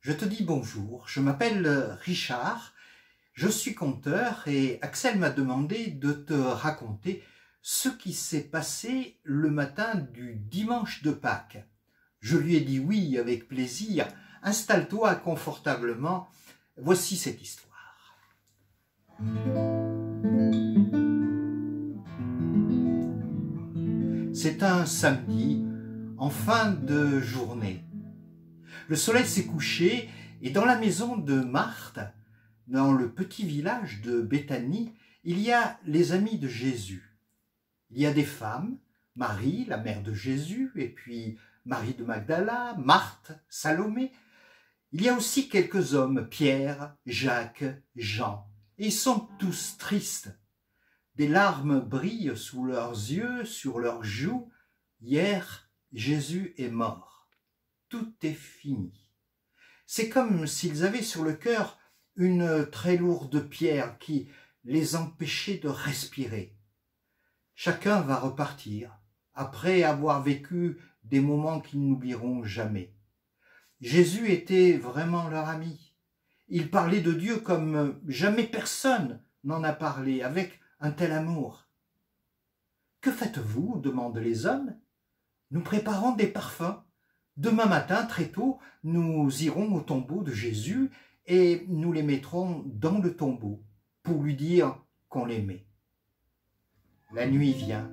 Je te dis bonjour, je m'appelle Richard, je suis conteur et Axel m'a demandé de te raconter ce qui s'est passé le matin du dimanche de Pâques. Je lui ai dit oui avec plaisir, installe-toi confortablement, voici cette histoire. C'est un samedi, en fin de journée. Le soleil s'est couché et dans la maison de Marthe, dans le petit village de Béthanie, il y a les amis de Jésus. Il y a des femmes, Marie, la mère de Jésus, et puis Marie de Magdala, Marthe, Salomé. Il y a aussi quelques hommes, Pierre, Jacques, Jean, et ils sont tous tristes. Des larmes brillent sous leurs yeux, sur leurs joues. Hier, Jésus est mort. Tout est fini. C'est comme s'ils avaient sur le cœur une très lourde pierre qui les empêchait de respirer. Chacun va repartir, après avoir vécu des moments qu'ils n'oublieront jamais. Jésus était vraiment leur ami. Il parlait de Dieu comme jamais personne n'en a parlé, avec un tel amour. « Que faites-vous » demandent les hommes. « Nous préparons des parfums. Demain matin, très tôt, nous irons au tombeau de Jésus et nous les mettrons dans le tombeau pour lui dire qu'on l'aimait. » La nuit vient.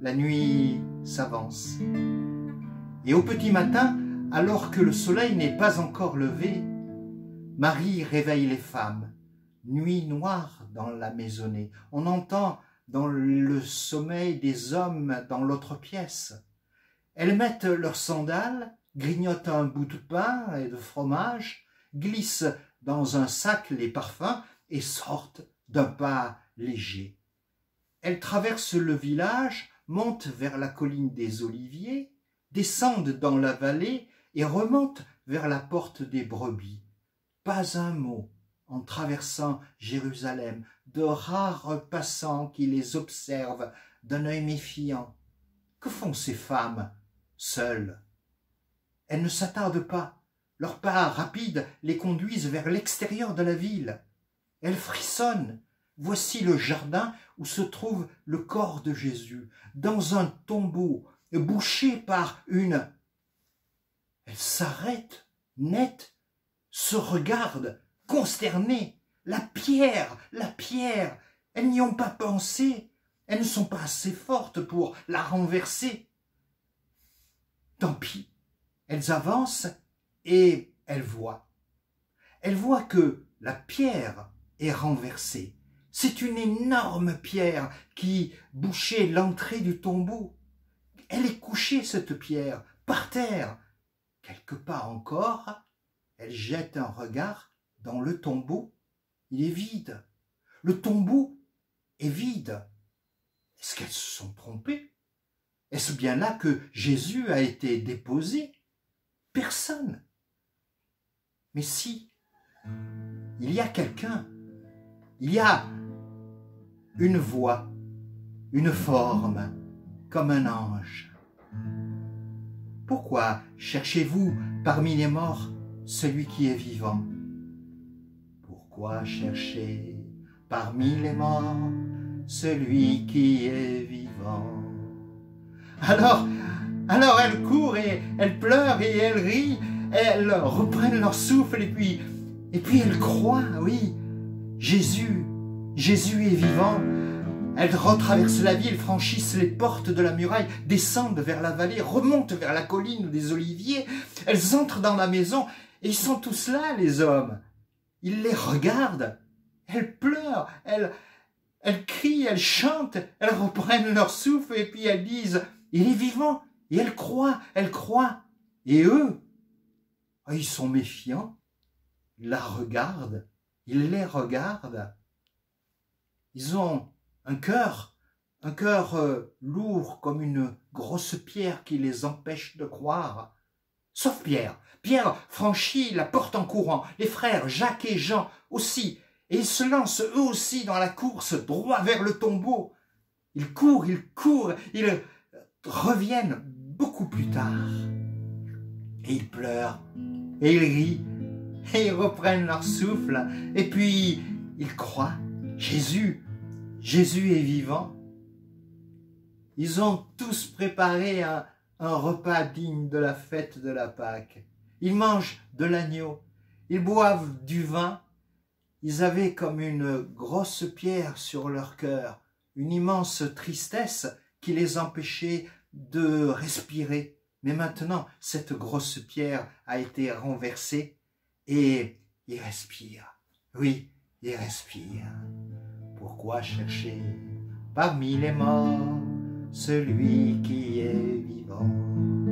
La nuit s'avance. Et au petit matin, alors que le soleil n'est pas encore levé, Marie réveille les femmes. Nuit noire dans la maisonnée. On entend dans le sommeil des hommes dans l'autre pièce. Elles mettent leurs sandales, grignotent un bout de pain et de fromage, glissent dans un sac les parfums et sortent d'un pas léger. Elles traversent le village, montent vers la colline des Oliviers, descendent dans la vallée et remontent vers la porte des brebis. Pas un mot en traversant Jérusalem, de rares passants qui les observent d'un œil méfiant. Que font ces femmes seules? Elles ne s'attardent pas. Leurs pas rapides les conduisent vers l'extérieur de la ville. Elles frissonnent. Voici le jardin où se trouve le corps de Jésus, dans un tombeau, bouché par une... Elles s'arrêtent, net, se regardent, consternées. La pierre, elles n'y ont pas pensé. Elles ne sont pas assez fortes pour la renverser. Tant pis, elles avancent et elles voient. Elles voient que la pierre est renversée. C'est une énorme pierre qui bouchait l'entrée du tombeau. Elle est couchée, cette pierre, par terre. Quelques pas encore, elles jettent un regard dans le tombeau. Il est vide. Le tombeau est vide. Est-ce qu'elles se sont trompées? Est-ce bien là que Jésus a été déposé? Personne. Mais si, il y a quelqu'un, il y a une voix, une forme, comme un ange. Pourquoi cherchez-vous parmi les morts celui qui est vivant? Pourquoi chercher parmi les morts celui qui est vivant? Alors elles courent et elles pleurent et elles rient, elles reprennent leur souffle et puis elles croient, oui, Jésus est vivant. Elles retraversent la ville, franchissent les portes de la muraille, descendent vers la vallée, remontent vers la colline des Oliviers. Elles entrent dans la maison et ils sont tous là, les hommes. Ils les regardent, elles pleurent, elles crient, elles chantent, elles reprennent leur souffle et puis elles disent « Il est vivant !» Et elles croient. Et eux, ils sont méfiants, ils la regardent, ils les regardent. Ils ont un cœur lourd comme une grosse pierre qui les empêche de croire. Sauf Pierre. Pierre franchit la porte en courant. Les frères Jacques et Jean aussi. Et ils se lancent eux aussi dans la course, droit vers le tombeau. Ils courent, ils reviennent beaucoup plus tard. et ils pleurent, et ils rient, et ils reprennent leur souffle, et puis ils croient, Jésus est vivant. Ils ont tous préparé un repas digne de la fête de la Pâque. Ils mangent de l'agneau, ils boivent du vin. Ils avaient comme une grosse pierre sur leur cœur, une immense tristesse qui les empêchait de respirer. Mais maintenant, cette grosse pierre a été renversée et ils respirent. Oui, ils respirent. Pourquoi chercher parmi les morts celui qui est vivant?